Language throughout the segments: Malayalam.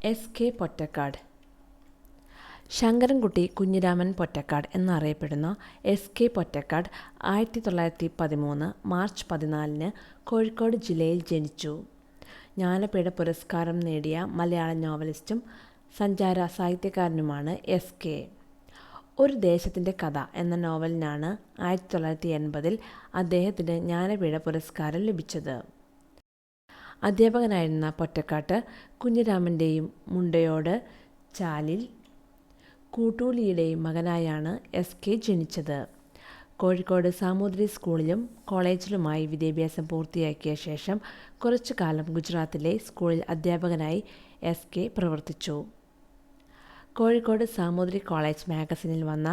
എസ്.കെ. പൊറ്റക്കാട്. ശങ്കരൻകുട്ടി കുഞ്ഞിരാമൻ പൊറ്റക്കാട് എന്നറിയപ്പെടുന്ന എസ്.കെ. പൊറ്റക്കാട് 1913 മാർച്ച് 14 കോഴിക്കോട് ജില്ലയിൽ ജനിച്ചു. ജ്ഞാനപീഠ പുരസ്കാരം നേടിയ മലയാള നോവലിസ്റ്റും സഞ്ചാര സാഹിത്യകാരനുമാണ് എസ്.കെ. ഒരു ദേശത്തിൻ്റെ കഥ എന്ന നോവലിനാണ് 1980 അദ്ദേഹത്തിന് ജ്ഞാനപീഠ പുരസ്കാരം ലഭിച്ചത്. അധ്യാപകനായിരുന്ന പൊറ്റക്കാട് കുഞ്ഞിരാമൻ്റെയും മുണ്ടയോട് ചാലിൽ കൂട്ടൂലിയുടെയും മകനായാണ് എസ്.കെ. ജനിച്ചത്. കോഴിക്കോട് സാമൂതിരി സ്കൂളിലും കോളേജിലുമായി വിദ്യാഭ്യാസം പൂർത്തിയാക്കിയ ശേഷം കുറച്ചുകാലം ഗുജറാത്തിലെ സ്കൂളിൽ അധ്യാപകനായി എസ്.കെ. പ്രവർത്തിച്ചു. കോഴിക്കോട് സാമൂതിരി കോളേജ് മാഗസിനിൽ വന്ന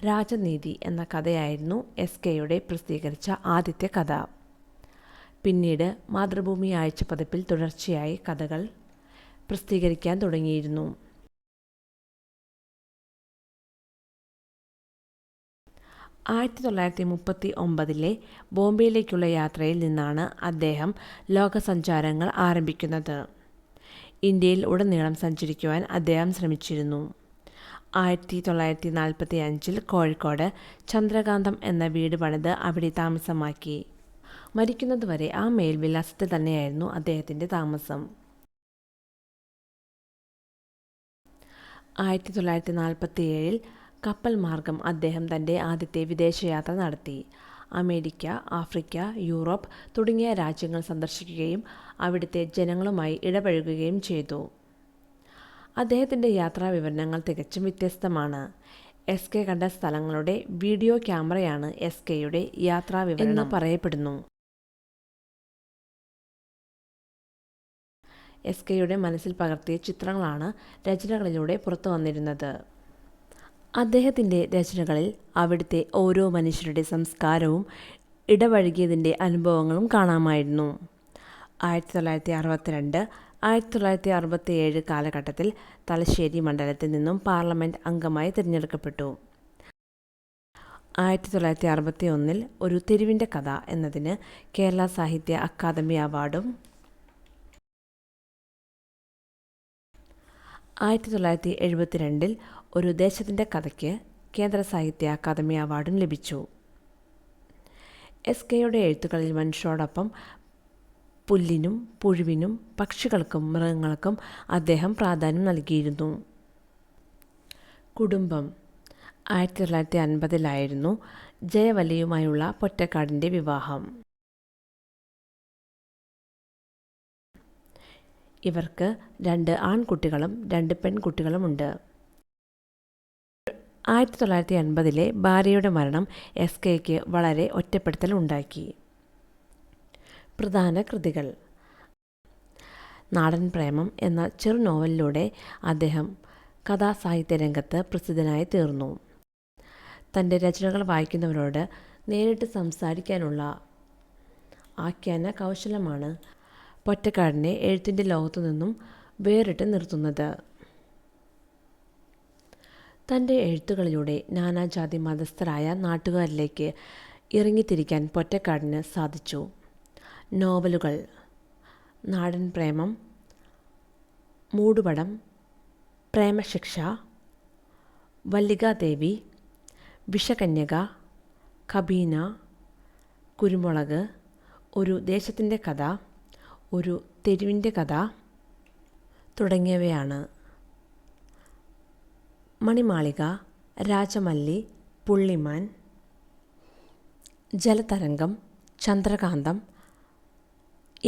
രാജനീതി എന്ന കഥയായിരുന്നു എസ്.കെയുടെ പ്രസിദ്ധീകരിച്ച ആദ്യത്തെ കഥ. പിന്നീട് മാതൃഭൂമി ആഴ്ചപ്പതിപ്പിൽ തുടർച്ചയായി കഥകൾ പ്രസിദ്ധീകരിക്കാൻ തുടങ്ങിയിരുന്നു. 1939 ബോംബെയിലേക്കുള്ള യാത്രയിൽ നിന്നാണ് അദ്ദേഹം ലോകസഞ്ചാരങ്ങൾ ആരംഭിക്കുന്നത്. ഇന്ത്യയിൽ ഉടനീളം സഞ്ചരിക്കുവാൻ അദ്ദേഹം ശ്രമിച്ചിരുന്നു. 1945 കോഴിക്കോട് ചന്ദ്രകാന്തം എന്ന വീട് പണിത് അവിടെ താമസമാക്കി. മരിക്കുന്നതുവരെ ആ മേൽവിലാസത്തിൽ തന്നെയായിരുന്നു അദ്ദേഹത്തിൻ്റെ താമസം. 1947 കപ്പൽ മാർഗം അദ്ദേഹം തൻ്റെ ആദ്യത്തെ വിദേശയാത്ര നടത്തി. അമേരിക്ക, ആഫ്രിക്ക, യൂറോപ്പ് തുടങ്ങിയ രാജ്യങ്ങൾ സന്ദർശിക്കുകയും അവിടുത്തെ ജനങ്ങളുമായി ഇടപഴകുകയും ചെയ്തു. അദ്ദേഹത്തിൻ്റെ യാത്രാ വിവരണങ്ങൾ തികച്ചും വ്യത്യസ്തമാണ്. എസ്.കെ. കണ്ട സ്ഥലങ്ങളുടെ വീഡിയോ ക്യാമറയാണ് എസ്.കെയുടെ യാത്രാ വിവരണം എന്ന് പറയപ്പെടുന്നു. എസ്.കെയുടെ മനസ്സിൽ പകർത്തിയ ചിത്രങ്ങളാണ് രചനകളിലൂടെ പുറത്തു വന്നിരുന്നത്. അദ്ദേഹത്തിൻ്റെ രചനകളിൽ അവിടുത്തെ ഓരോ മനുഷ്യരുടെ സംസ്കാരവും ഇടപഴകിയതിൻ്റെ അനുഭവങ്ങളും കാണാമായിരുന്നു. 1962 1967 കാലഘട്ടത്തിൽ തലശ്ശേരി മണ്ഡലത്തിൽ നിന്നും പാർലമെൻറ്റ് അംഗമായി തിരഞ്ഞെടുക്കപ്പെട്ടു. 1961 ഒരു തെരുവിൻ്റെ കഥ എന്നതിന് കേരള സാഹിത്യ അക്കാദമി അവാർഡും 1972 ഒരു ദേശത്തിൻ്റെ കഥയ്ക്ക് കേന്ദ്ര സാഹിത്യ അക്കാദമി അവാർഡും ലഭിച്ചു. എസ്.കെയുടെ എഴുത്തുകളിൽ മനുഷ്യരോടൊപ്പം പുല്ലിനും പുഴുവിനും പക്ഷികൾക്കും മൃഗങ്ങൾക്കും അദ്ദേഹം പ്രാധാന്യം നൽകിയിരുന്നു. കുടുംബം. 1950 ജയവല്ലിയുമായുള്ള പൊറ്റക്കാടിൻ്റെ വിവാഹം. ഇവർക്ക് 2 ആൺകുട്ടികളും 2 പെൺകുട്ടികളുമുണ്ട്. 1980 ഭാര്യയുടെ മരണം എസ്.കെയ്ക്ക് വളരെ ഒറ്റപ്പെടുത്തൽ ഉണ്ടാക്കി. പ്രധാന കൃതികൾ. നാടൻ പ്രേമം എന്ന ചെറു നോവലിലൂടെ അദ്ദേഹം കഥാസാഹിത്യ രംഗത്ത് പ്രസിദ്ധനായി തീർന്നു. തൻ്റെ രചനകൾ വായിക്കുന്നവരോട് നേരിട്ട് സംസാരിക്കാനുള്ള ആഖ്യാന കൗശലമാണ് പൊറ്റക്കാടിനെ എഴുത്തിൻ്റെ ലോകത്തു നിന്നും വേറിട്ട് നിർത്തുന്നത്. തൻ്റെ എഴുത്തുകളിലൂടെ നാനാജാതി മതസ്ഥരായ നാട്ടുകാരിലേക്ക് ഇറങ്ങിത്തിരിക്കാൻ പൊറ്റക്കാടിന് സാധിച്ചു. നോവലുകൾ. നാടൻ പ്രേമം, മൂടുപടം, പ്രേമശിക്ഷ, വല്ലികാദേവി, വിഷകന്യക, കബീന, കുരുമുളക്, ഒരു ദേശത്തിൻ്റെ കഥ, ഒരു തെരുവിൻ്റെ കഥ തുടങ്ങിയവയാണ്. മണിമാളിക, രാജമല്ലി, പുള്ളിമാൻ, ജലതരംഗം, ചന്ദ്രകാന്തം,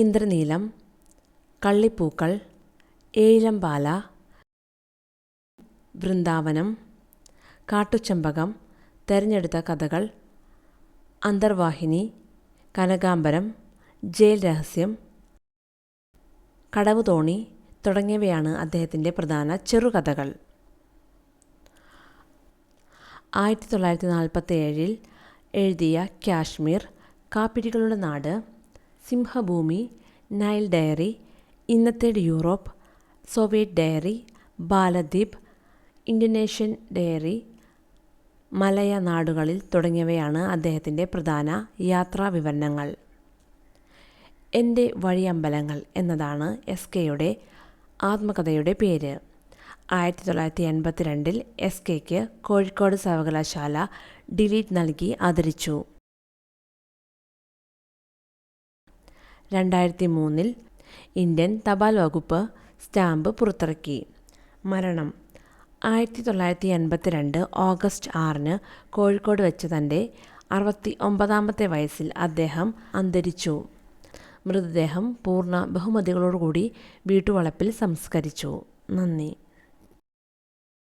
ഇന്ദ്രനീലം, കള്ളിപ്പൂക്കൾ, ഏഴിലംപാല, വൃന്ദാവനം, കാട്ടുചെമ്പകം, തെരഞ്ഞെടുത്ത കഥകൾ, അന്തർവാഹിനി, കനകാംബരം, ജയിൽ രഹസ്യം, കടവുതോണി തുടങ്ങിയവയാണ് അദ്ദേഹത്തിൻ്റെ പ്രധാന ചെറുകഥകൾ. 1947 എഴുതിയ കാശ്മീർ, കാപ്പിരികളുടെ നാട്, സിംഹഭൂമി, നൈൽ ഡയറി, ഇന്നത്തെ Europe, Soviet diary, Baladweep, Indonesian diary, Malaya നാടുകളിൽ തുടങ്ങിയവയാണ് അദ്ദേഹത്തിൻ്റെ പ്രധാന യാത്രാ വിവരണങ്ങൾ. എൻ്റെ വഴിയമ്പലങ്ങൾ എന്നതാണ് എസ്.കെയുടെ ആത്മകഥയുടെ പേര്. 1982 SKക്ക് കോഴിക്കോട് സർവകലാശാല ഡിലീറ്റ് നൽകി ആദരിച്ചു. 2003 ഇന്ത്യൻ തപാൽ വകുപ്പ് സ്റ്റാമ്പ് പുറത്തിറക്കി. മരണം 1982 ഓഗസ്റ്റ് 6 കോഴിക്കോട് വെച്ച് തൻ്റെ 69ാമത്തെ വയസ്സിൽ അദ്ദേഹം അന്തരിച്ചു. മൃതദേഹം പൂർണ്ണ ബഹുമതികളോടുകൂടി വീട്ടുവളപ്പിൽ സംസ്കരിച്ചു. നന്ദി.